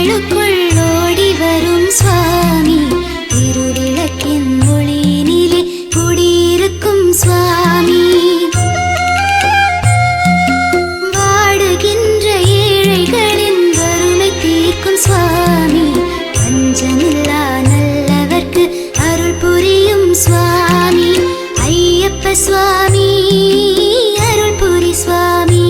கண்களுக்குள் ஓடி வரும் சுவாமி, திருவிளக்கின் ஒளியினிலே குடியிருக்கும் சுவாமி. வாடுகின்ற ஏழைகளின் வறுமை தீர்க்கும் சுவாமி, பஞ்சமில்லா நல்லவர்க்கு அருள் புரியும் சுவாமி. ஐயப்ப சுவாமி, அருள் புரி சுவாமி.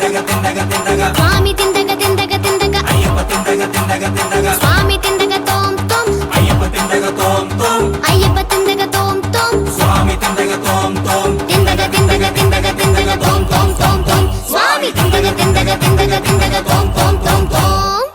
சுவாமி திண்டக திண்டக திண்டக சுவாமி திண்டக தோம் தோம் ஐயப்ப திண்டக தோம் தோம் திண்டக திண்டக திண்டக திண்டக தோம் தோம் தோம் தோம் சுவாமி திண்டக திண்டக திண்டக திண்டக தோம் தோம் தோம் தோம்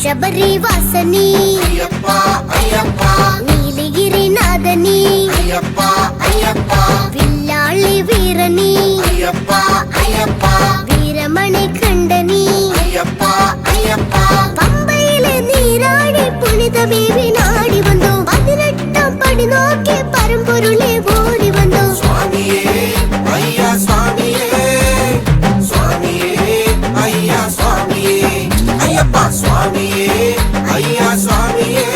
ಶಬರಿ ವಾಸನಿ ಅಯ್ಯಪ್ಪ ಅಯ್ಯಪ್ಪ ನೀಲಗಿರಿ ನಾದನಿ ಅಯ್ಯಪ್ಪ ಅಯ್ಯಪ್ಪ ವಿಲ್ಲಾಳಿ வீரனே ஐயப்பா ஐயப்பா வீரமணி கண்டனி ஐயப்பா ஐயப்பா பம்பையிலே நீராடி புனித பேவி நாடி வந்தோம் 18ஆம் படி நோக்கி பரம்பொருளே ஓடி வந்தோம் சுவாமியே ஐயா சுவாமியே சுவாமியே ஐயா சுவாமியே ஐயப்பா சுவாமியே ஐயா சுவாமியே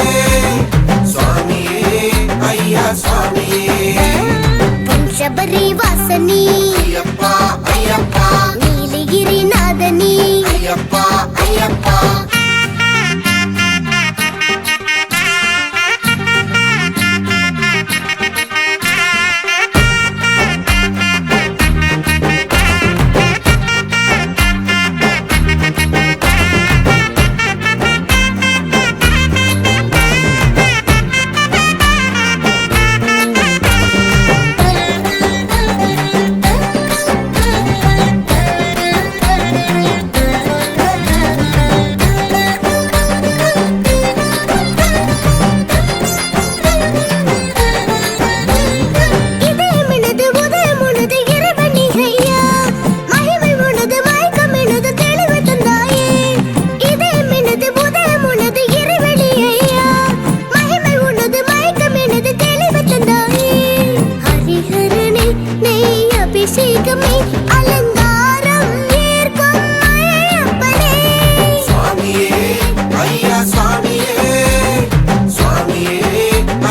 சுவாமியே ஐயா சுவாமியே பஞ்சபரி வாசனி ஐயப்பா ஐயப்பா நீலகிரி நாதனி ஐயப்பா ஐயப்பா அபிஷேகமே அலங்காரம் ஏற்கும் ஐயப்பனே சுவாமியே ஐயா சுவாமியே சுவாமியே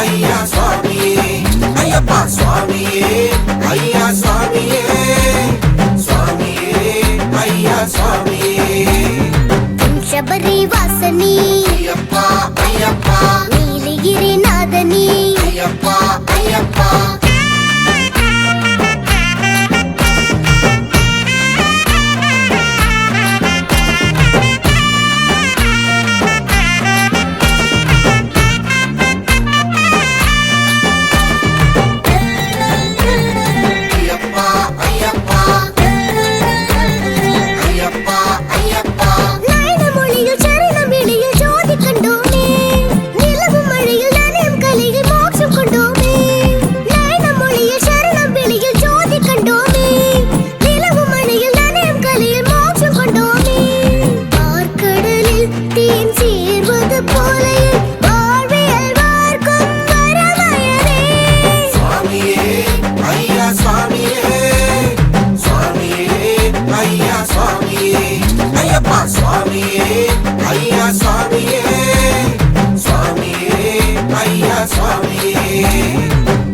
ஐயா சுவாமியே ஐயப்பா சுவாமியே ஐயா சுவாமியே சுவாமியே ஐயா சுவாமியே பஞ்சபரி வாசனி ஐயப்பா ஐயப்பா நீலகிரி நாதனி ஐயப்பா ஐயப்பா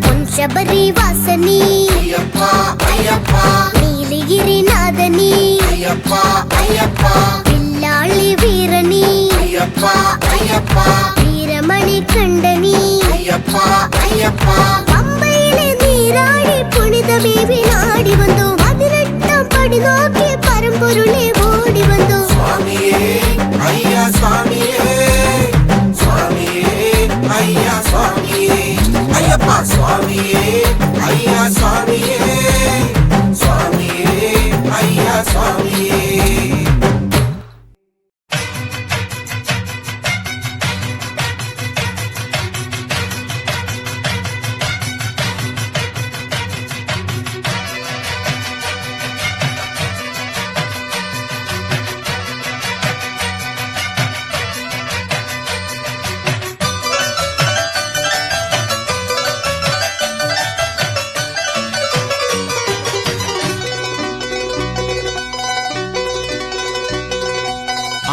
பஞ்சபரி வாசனி ஐயப்பா ஐயப்பா நீலகிரி நாதனி ஐயப்பா ஐயப்பா வில்லாளி வீரனி ஐயப்பா ஐயப்பா வீரமணி கண்டனி ஐயப்பா ஐயப்பா பம்பையிலே நீராடி புனித பேவி நாடி வந்தோம் 18ஆம் படி நோக்கி பரம்பொருளே ஓடி வந்தோம் சுவாமியே ஐயா சுவாமியே சுவாமியே ஐயா சுவாமியே ஐயப்பா சுவாமியே ஐயா சுவாமியே சுவாமியே ஐயா சுவாமியே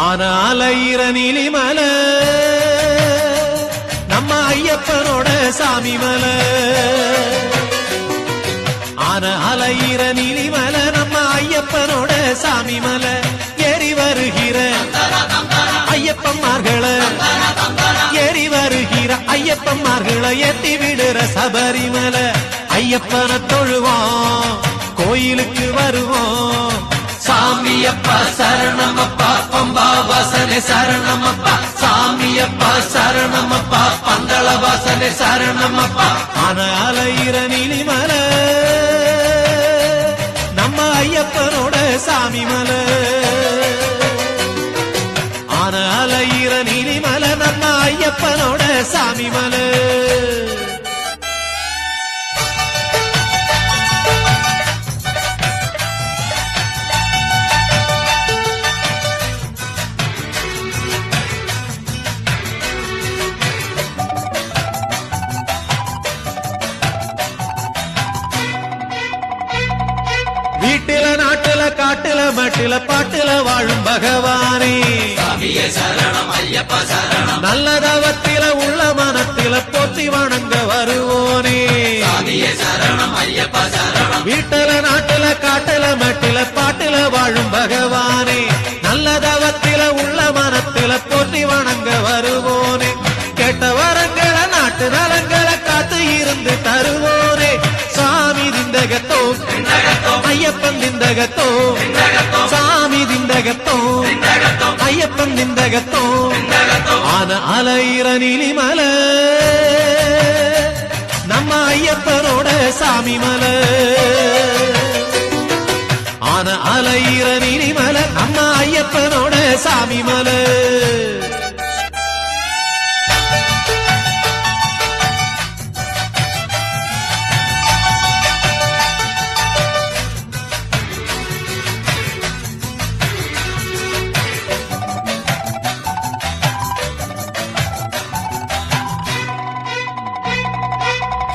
ஆனாலையிற நீலிமல நம்ம ஐயப்பனோட சாமி மல ஆனாலையிற நீலிமல நம்ம ஐயப்பனோட சாமி மல ஏறி வருகிற ஐயப்பன்மார்கள ஏறி வருகிற ஐயப்பன்மார்கள ஏத்தி விடுற சபரிமல ஐயப்பனை தொழுவோம் கோயிலுக்கு வருவோம் சாமியப்பா சரணமப்பா பம்பா வாசனே சரணமப்பா சாமியப்பா சரணமப்பா பந்தள வாசனே சரணமப்பா அலையிற நீலிமல நம்ம ஐயப்பனோட சாமி மல அலையிற நீலிமல நம்ம ஐயப்பனோட சாமி மல காட்டுல மட்டில பாட்டுல வாழும் பகவானே நல்ல தவத்தில உள்ள மனத்தில போற்றி வணங்க வருவோனே வீட்டுல நாட்டுல காட்டுல மட்டில பாட்டுல வாழும் பகவானே நல்ல தவத்தில உள்ள மனத்தில போற்றி வணங்க வருவோனே கேட்ட வரங்களை நாட்டு நலங்களை காத்து இருந்து தருவோனே சாமி திந்தகத்தோ ஐயப்பன் திந்தகத்தோ சாமி திந்தகத்தோ ஐயப்பன் திந்தகத்தோ ஆன அலையிற நீலிமல நம்ம ஐயப்பனோட சாமி மல ஆன அலையிற நீலிமல நம்ம ஐயப்பனோட சாமி மல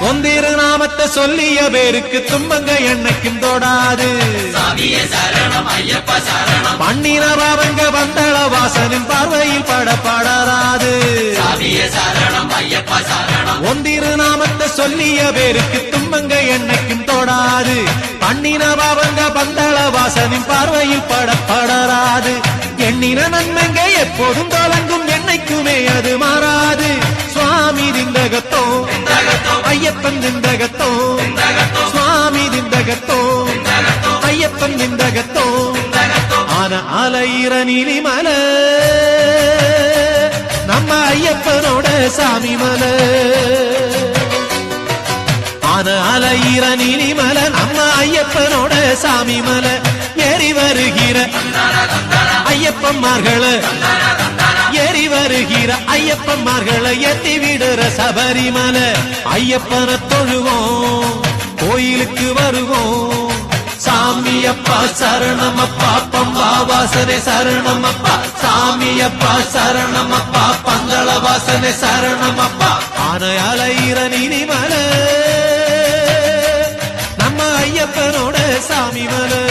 ஒந்திரு நாமத்தை சொல்லிய பேருக்கு துன்பங்க என்னைக்கும் தொடாது பண்ணின பாவங்க வந்தள வாசனின் பார்வையில் படப்படாது ஒந்திரு நாமத்தை சொல்லிய பேருக்கு துன்பங்க என்னைக்கும் தொடாது பண்ணின பாவங்க வந்தள வாசனின் பார்வையில் படப்படாது எண்ணின நன்மைங்க எப்போதும் தொடங்கும் என்னைக்குமே அது மாறாது சுவாமி திந்தகத்தோ ஐயப்பன் திந்தகத்தோ சுவாமி திந்தகத்தோ ஐயப்பன் திந்தகத்தோ ஆன அலையிற நீலிமல நம்ம ஐயப்பனோட சாமி மல ஆன அலையிற நீலிமல நம்ம ஐயப்பனோட சாமி மல ஏறி வருகிற ஐயப்பன்மார்களை ஏறி வருகிற ஐயப்பன்மார்களை ஏத்தி விடுற சபரிமலை ஐயப்பனை தொழுவோம் கோயிலுக்கு வருவோம் சாமியப்பா சரணமப்பா பம்பா வாசனை சரணமப்பா சாமியப்பா சரணமப்பா பங்கள வாசனை சரணமப்பா ஆன அலையிற நீலிமலை நம்ம ஐயப்பனோட சாமி மலை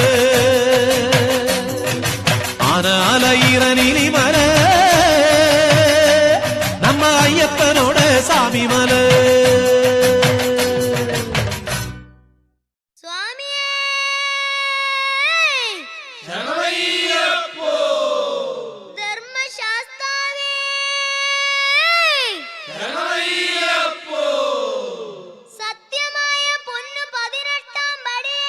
ஆன அலையிற நீலிமலை நம்ம ஐயப்பனோட சாமி மலை சுவாமியே தர்மசாஸ்தாவே சத்தியமாய பொண்ணு 18ஆம் படியே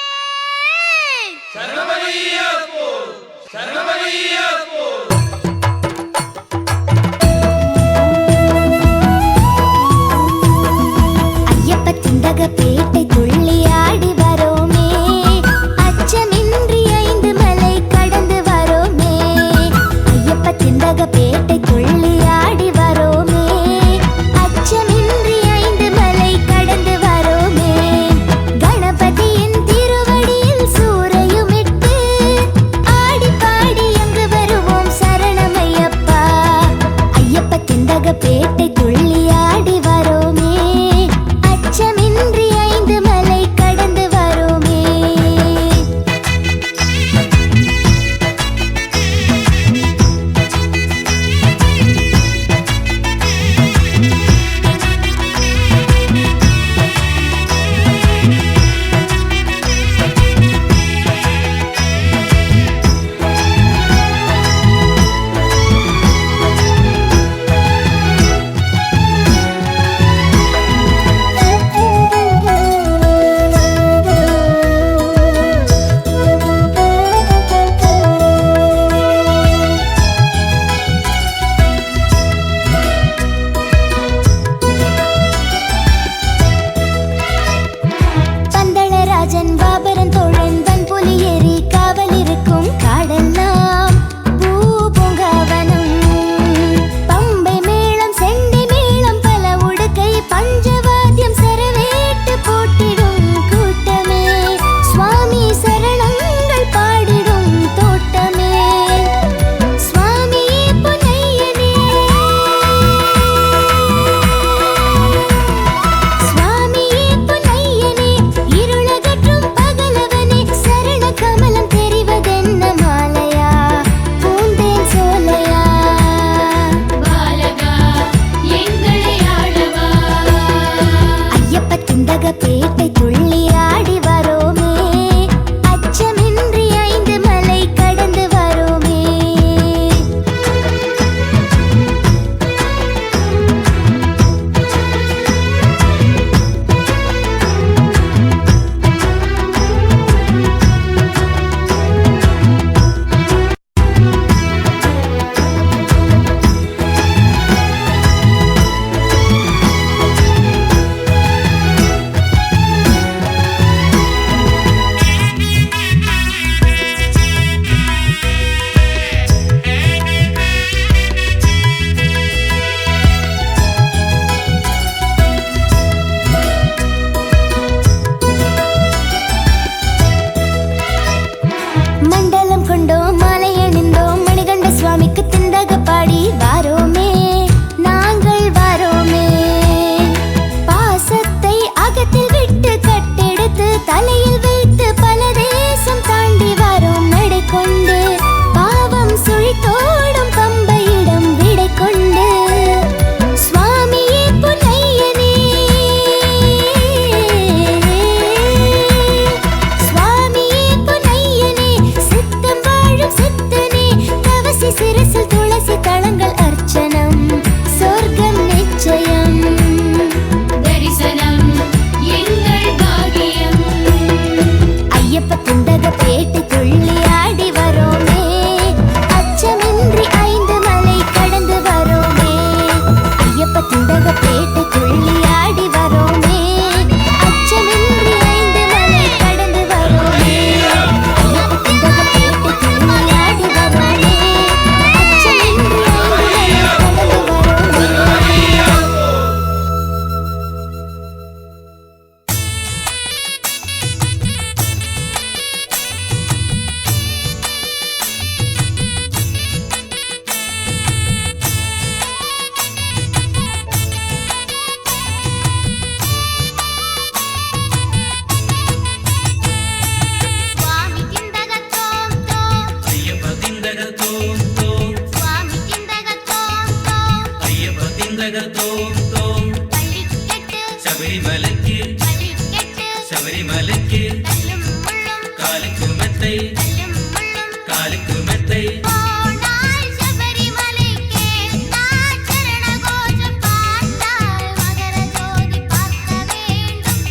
சபரிமலைக்கு வலிக்கெட்டு சபரிமலைக்கு கல்லும் முள்ளும் காலுக்கு மெத்தை கல்லும் முள்ளும் காலுக்கு மெத்தை போனால் சபரிமலைக்கே நான் சரண கோஷம் பார்த்தால் மகர ஜோதி பார்க்க வேண்டும்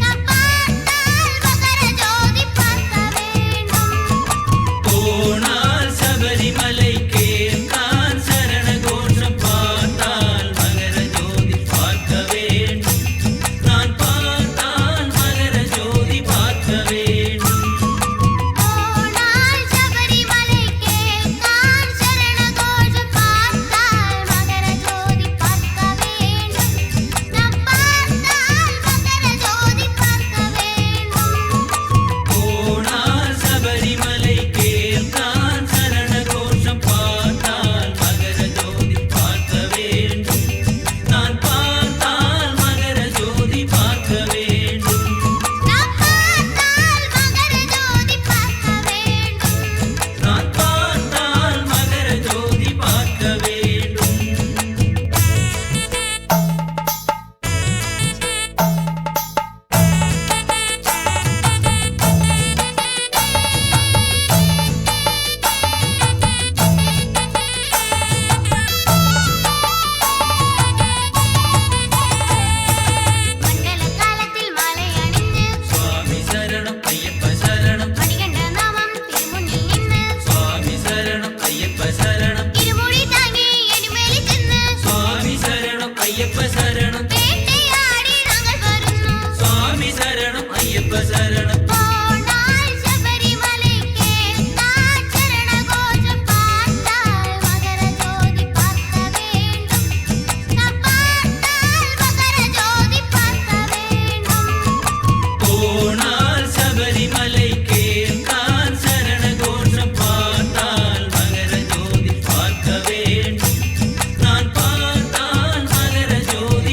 நான் பார்த்தால் மகர ஜோதி பார்க்க வேண்டும் போனால் சபரிமலைக்கு நான் சரண கோஷம் பார்த்தால் மகர ஜோதி பார்க்க வேண்டும் நான் பார்த்தால் மகர ஜோதி பார்க்க வேண்டும் போனால் சபரிமலைக்கே நான் சரண கோஷம் பார்த்தால் மகர ஜோதி பார்க்க வேண்டும் நான் பார்த்தால் மகர ஜோதி பார்க்க வேண்டும் போனால் சபரிமலைக்கு நான் சரண கோஷம் பார்த்தால் மகர ஜோதி பார்க்க வேண்டும் நான் பார்த்தால் மகர ஜோதி பார்க்க வேண்டும் நான் பார்த்தால் மகர ஜோதி பார்க்க வேண்டும் நான் பார்த்தால் மகர ஜோதி பார்க்க வேண்டும் மண்டல காலத்தில் மாலை அணிந்து சுவாமி சரணம் ஐயப்ப சரணம் மணிகண்ட நாமம் திருமுன்னில் நின்று சுவாமி சரணம் ஐயப்ப சரணம் இருமுடி தாங்கி எனிமேலி சென்று சுவாமி சரணம் ஐயப்ப சரணம் வேட்டையாடி நாங்கள் வருந்தோம் சுவாமி சரணம் ஐயப்ப சரணம் போனால் சபரிமலைக்கே நான் சரண கோஷம் பார்த்தால் மகர ஜோதி பார்க்க வேண்டும் நான் பார்த்தால் மகர ஜோதி பார்க்க வேண்டும் போனால் சபரிமலைக்கு நான் சரண கோஷம் பார்த்தால் மகர ஜோதி பார்க்க வேண்டும் நான் பார்த்தால் மகர ஜோதி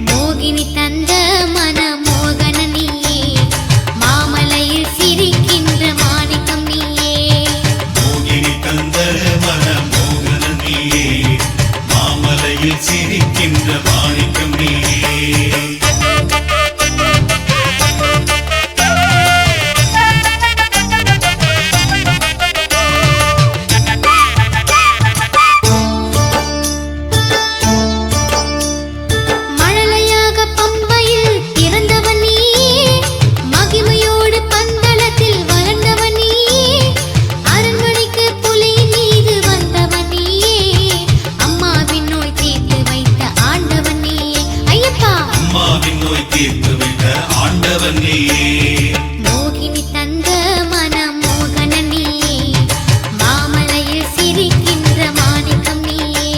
மோகினி தந்த மன மோகன நீயே மாமலையில் சிரிக்கின்ற மாணிக்கம் நீயே மோகினி தந்த மன மோகன நீயே மாமலையில் சிரிக்கின்ற மாணிக்கம் நீயே மழலையாக பம்பையில் பிறந்தவன் நீயே மகிமையோடு பந்தளத்தில் வளர்ந்தவன் நீயே அரண்மனைக்கு புலியின் மீது வந்தவன் நீயே அம்மாவின் நோய் தீர்த்து வைத்த ஆண்டவன் நீயே ஐயப்பா அம்மாவின் நோய் தீர்த்து வைத்த ஆண்டவன் நீயே மோகினி தந்த மன மோகன நீயே மாமலையில் சிரிக்கின்ற மாணிக்கம் நீயே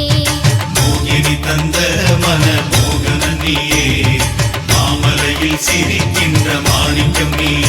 மோகினி தந்த மன மோகன நீயே மாமலையில் சிரிக்கின்ற மாணிக்கம் நீயே